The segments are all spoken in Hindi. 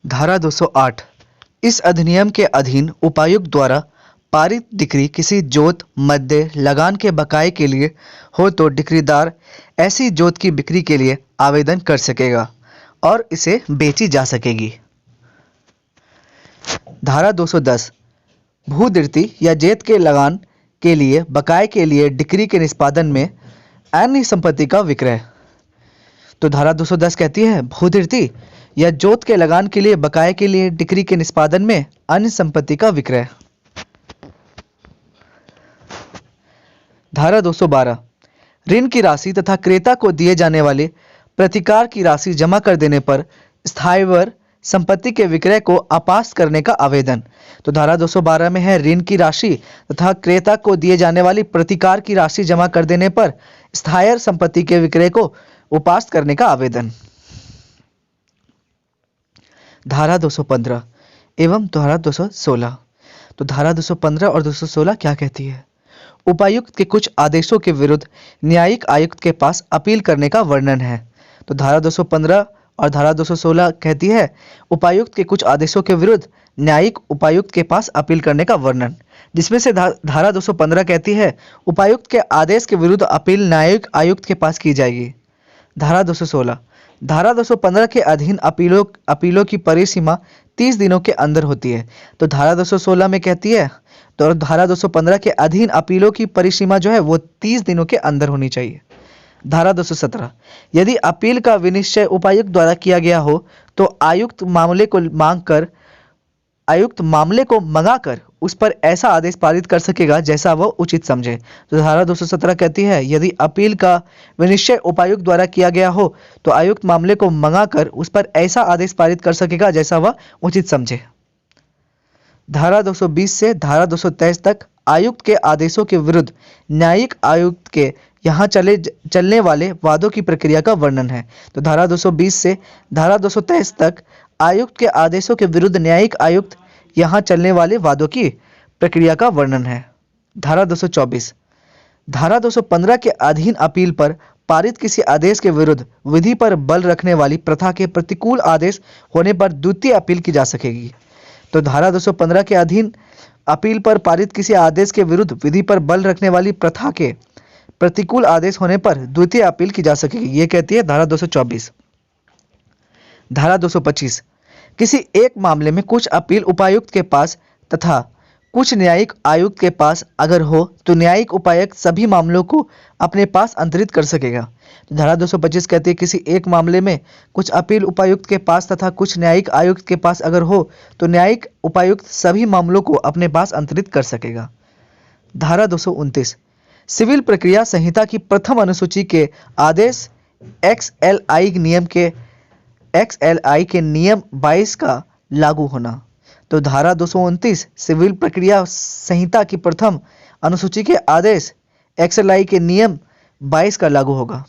धारा 208 इस अधिनियम के अधीन उपायुक्त द्वारा पारित डिक्री किसी जोत, मद्य, लगान के बकाये के लिए हो तो डिक्रीदार ऐसी जोत की बिक्री के लिए आवेदन कर सकेगा और इसे बेची जा सकेगी। धारा 210 भूदिर्ती या जेत के लगान के लिए बकाये के लिए डिक्री के निष्पादन में अन्य संपत्ति का विक्रय। तो धारा 210 कहती है भूदिर्ती या जोत के लगान के लिए बकाये के लिए डिक्री के निष्पादन में अन्य संपत्ति का विक्रय। धारा 212 ऋण की राशि तथा क्रेता को दिए जाने वाले प्रतिकार की राशि जमा कर देने पर स्थायीवर संपत्ति के विक्रय को अपास्त करने का आवेदन। तो धारा 212 में है ऋण की राशि तथा क्रेता को दिए जाने वाली प्रतिकार की राशि जमा कर देने पर स्थायी संपत्ति के विक्रय को उपास्त करने का आवेदन। धारा 215 एवं धारा 216। तो धारा 215 और 216 क्या कहती है? उपायुक्त के कुछ आदेशों के विरुद्ध न्यायिक आयुक्त के पास अपील करने का वर्णन है। तो धारा 215 और धारा 216 कहती है उपायुक्त के कुछ आदेशों के विरुद्ध न्यायिक उपायुक्त के पास अपील करने का वर्णन, जिसमें से धारा 215 कहती है उपायुक्त के आदेश के विरुद्ध अपील न्यायिक आयुक्त के पास की जाएगी। धारा 216 धारा 215 के अधीन अपीलों की परिसीमा 30 दिनों के अंदर होती है। तो धारा 216 में कहती है तो धारा 215 के अधीन अपीलों की परिसीमा जो है वो 30 दिनों के अंदर होनी चाहिए। धारा 217 यदि अपील का विनिश्चय उपायुक्त द्वारा किया गया हो तो आयुक्त मामले को मंगाकर उस पर ऐसा आदेश पारित कर सकेगा जैसा वह उचित समझे। तो धारा 217 कहती है यदि अपील का विनिश्चय उपायुक्त द्वारा किया गया हो तो आयुक्त मामले को मंगाकर उस पर ऐसा आदेश पारित कर सकेगा जैसा वह उचित समझे। धारा 220 से धारा 223 तक आयुक्त के आदेशों के विरुद्ध न्यायिक आयुक्त के यहाँ चलने वाले वादों की प्रक्रिया का वर्णन है। तो धारा 220 से धारा 223 तक आयुक्त के आदेशों के विरुद्ध न्यायिक आयुक्त यहाँ चलने वाले वादों की प्रक्रिया का वर्णन है। धारा 224 धारा 215 के अधीन अपील पर पारित किसी आदेश के विरुद्ध विधि पर बल रखने वाली प्रथा के प्रतिकूल आदेश होने पर द्वितीय अपील की जा सकेगी। तो धारा 215 के अधीन अपील पर पारित किसी आदेश के विरुद्ध विधि पर बल रखने वाली प्रथा के प्रतिकूल आदेश होने पर द्वितीय अपील की जा सकेगी, ये कहती है धारा 224। धारा 225 किसी एक मामले में कुछ अपील उपायुक्त के पास तथा कुछ न्यायिक आयुक्त के पास अगर हो तो न्यायिक उपायुक्त सभी मामलों को अपने पास अंतरित कर सकेगा। तो धारा 225 कहती है किसी एक मामले में कुछ अपील उपायुक्त के पास तथा कुछ न्यायिक आयुक्त के पास अगर हो तो न्यायिक उपायुक्त सभी मामलों को अपने पास अंतरित कर सकेगा। धारा 229 सिविल प्रक्रिया संहिता की प्रथम अनुसूची के आदेश XLI के नियम 22 का लागू होना। तो धारा 229 सिविल प्रक्रिया संहिता की प्रथम अनुसूची के आदेश XLI के नियम 22 का लागू होगा।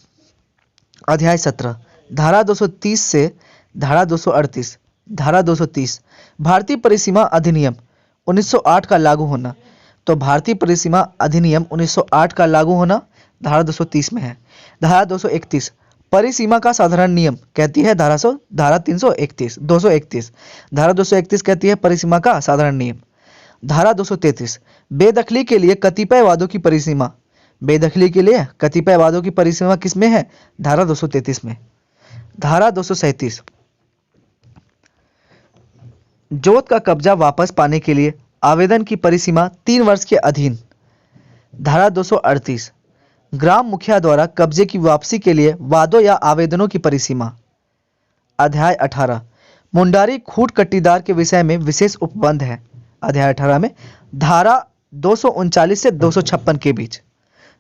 अध्याय 17 धारा 230 से धारा 238। धारा 230 भारतीय परिसीमा अधिनियम 1908 का लागू होना। तो भारतीय परिसीमा अधिनियम 1908 का लागू होना धारा 230 में है। धारा 231 परिसीमा का साधारण नियम कहती है धारा 231 धारा 231 कहती है परिसीमा का साधारण नियम। धारा 233 बेदखली के लिए कतिपय वादों की परिसीमा। बेदखली के लिए कतिपय वादों की परिसीमा किसमें है? धारा 233 में। धारा 237 जोत का कब्जा वापस पाने के लिए आवेदन की परिसीमा 3 वर्ष के अधीन। धारा 238 ग्राम मुखिया द्वारा कब्जे की वापसी के लिए वादों या आवेदनों की परिसीमा। अध्याय 18 मुंडारी खूट कट्टीदार के विषय में विशेष उपबंध है। अध्याय 18 में धारा 239 से 256 के बीच।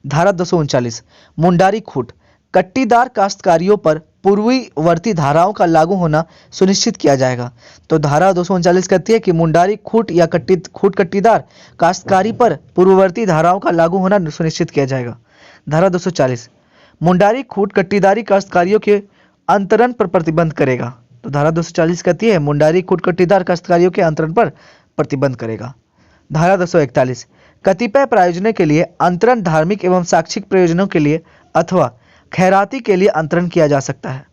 धारा 239 मुंडारी खूट कट्टीदार काश्तकारियों पर पूर्ववर्ती धाराओं का लागू होना सुनिश्चित किया जाएगा। तो धारा 239 कहती है कि मुंडारी खूट या खूट कट्टीदार काश्तकारी पर पूर्ववर्ती धाराओं का लागू होना सुनिश्चित किया जाएगा। धारा 240 मुंडारी खूट कट्टीदारी काश्तकारियों के अंतरण पर प्रतिबंध करेगा। तो धारा 240 कहती है मुंडारी खूट कट्टीदार काश्तकारियों के अंतरण पर प्रतिबंध करेगा। धारा 241 कतिपय प्रयोजनों के लिए अंतरण धार्मिक एवं शैक्षिक प्रयोजनों के लिए अथवा खैराती के लिए अंतरण किया जा सकता है।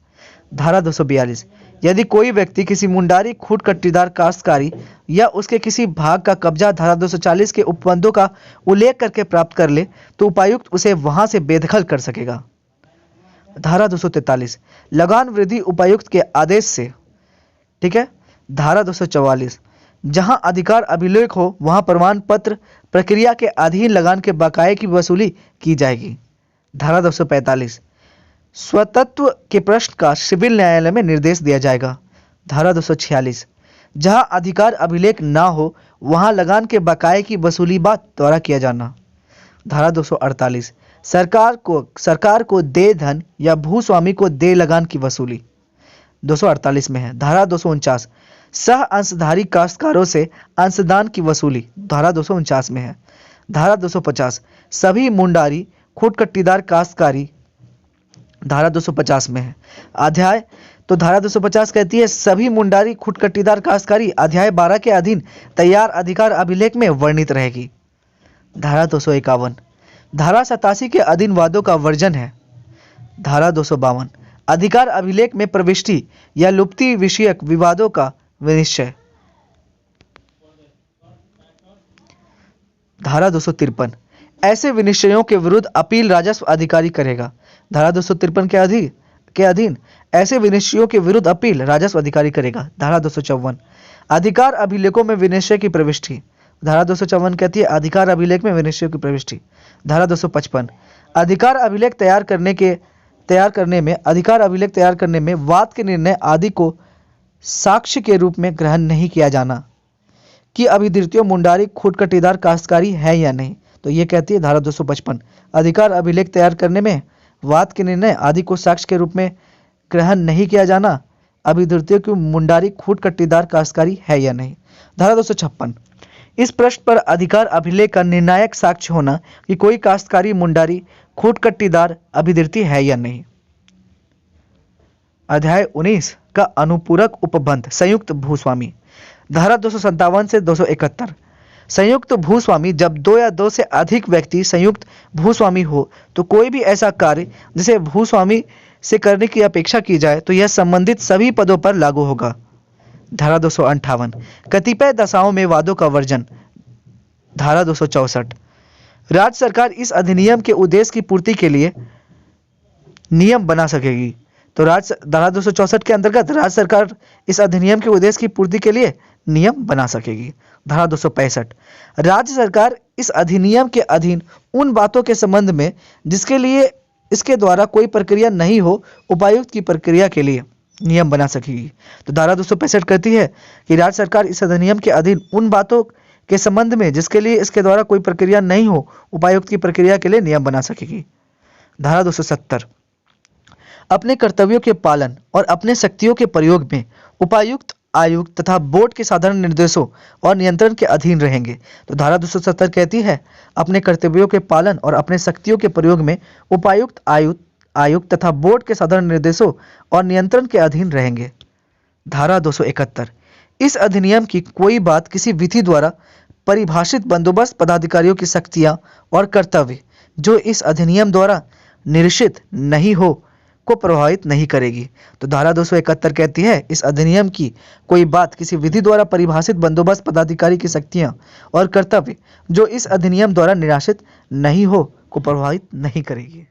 धारा 242 यदि कोई व्यक्ति किसी मुंडारी खूट कट्टीदार काश्तकारी या उसके किसी भाग का कब्जा धारा 240 के उपबंधों का उल्लेख करके प्राप्त कर ले तो उपायुक्त उसे वहां से बेदखल कर सकेगा। धारा 243 लगान वृद्धि उपायुक्त के आदेश से, ठीक है। धारा 244 जहां अधिकार अभिलेख हो वहां प्रमाण पत्र प्रक्रिया के अधीन लगान के बकाये की वसूली की जाएगी। धारा 245 स्वतत्व के प्रश्न का सिविल न्यायालय में निर्देश दिया जाएगा। धारा 246 जहां अधिकार अभिलेख ना हो वहां लगान के बकाये की वसूली बात द्वारा किया जाना। धारा 248 सरकार को दे धन या भूस्वामी को दे लगान की वसूली 248 में है। धारा 249 सह अंशधारी काश्तकारों से अंशदान की वसूली धारा 249 में है। धारा 250 सभी मुंडारी खूट कट्टीदार काश्तकारी धारा 250 में है। अध्याय तो धारा 250 कहती है सभी मुंडारी खूट कट्टीदार काश्तकारी अध्याय 12 के अधीन तैयार अधिकार अभिलेख में वर्णित रहेगी। धारा 251 धारा 87 के अधीन वादों का वर्जन है। धारा 252 अधिकार अभिलेख में प्रविष्टि या लुप्ति विषयक विवादों का विनिश्चय। धारा 253 ऐसे विनिश्चयों के विरुद्ध अपील राजस्व अधिकारी करेगा। धारा 253 के अधीन ऐसे विनिश्चयों के विरुद्ध अपील राजस्व अधिकारी करेगा। धारा 254 अधिकार अभिलेखों में विनिश्चय की प्रविष्टि। धारा 254 कहती है अधिकार अभिलेख में विनिश्चय की प्रविष्टि। धारा 255 अधिकार अभिलेख तैयार करने में वाद के निर्णय आदि को साक्ष्य के रूप में ग्रहण नहीं किया जाना कि अभिधृतियों मुंडारी खूट कट्टीदार काश्तकारी है या नहीं। तो ये कहती है धारा 255 अधिकार अभिलेख तैयार करने में वाद के निर्णय आदि को साक्ष्य के रूप में ग्रहण नहीं किया जाना अभिधृतियों की मुंडारी खूट कट्टीदार काश्तकारी है या नहीं। धारा 256 इस प्रश्न पर अधिकार अभिलेख का निर्णायक साक्ष्य होना कि कोई काश्तकारी मुंडारी खूट कट्टीदार अभिधृति है या नहीं। अध्याय 19 का अनुपूरक उपबंध संयुक्त भूस्वामी। धारा 257 से 271 संयुक्त भूस्वामी जब दो या दो से अधिक व्यक्ति संयुक्त भूस्वामी हो तो कोई भी ऐसा कार्य जिसे भूस्वामी से करने की अपेक्षा की जाए तो यह संबंधित सभी पदों पर लागू होगा। धारा 258 कतिपय दशाओं में वादों का वर्जन। धारा 264 राज्य सरकार इस अधिनियम के उद्देश्य की पूर्ति के लिए नियम बना सकेगी। तो धारा 264 के अंतर्गत राज्य सरकार इस अधिनियम के उद्देश्य की पूर्ति के लिए नियम बना सकेगी। धारा 265 राज्य सरकार इस अधिनियम के अधीन उन बातों के संबंध में जिसके लिए इसके द्वारा कोई प्रक्रिया नहीं हो उपायुक्त की प्रक्रिया के लिए नियम बना सकेगी। तो धारा 265 कहती है कि राज्य सरकार इस अधिनियम के अधीन उन बातों के संबंध में जिसके लिए इसके द्वारा कोई प्रक्रिया नहीं हो उपायुक्त की प्रक्रिया के लिए नियम बना सकेगी। धारा 270 अपने कर्तव्यों के पालन और अपने शक्तियों के प्रयोग में उपायुक्त आयुक्त तथा बोर्ड के साधारण निर्देशों और नियंत्रण के अधीन रहेंगे। तो धारा 270 कहती है अपने कर्तव्यों के पालन और अपने शक्तियों के प्रयोग में उपायुक्त आयुक्त तथा बोर्ड के साधारण निर्देशों और नियंत्रण के अधीन रहेंगे। धारा 271 इस अधिनियम की कोई बात किसी विधि द्वारा परिभाषित बंदोबस्त पदाधिकारियों की शक्तियां और कर्तव्य जो इस अधिनियम द्वारा निश्चित नहीं हो को प्रभावित नहीं करेगी। तो धारा 271 कहती है इस अधिनियम की कोई बात किसी विधि द्वारा परिभाषित बंदोबस्त पदाधिकारी की शक्तियां और कर्तव्य जो इस अधिनियम द्वारा निराशित नहीं हो को प्रभावित नहीं करेगी।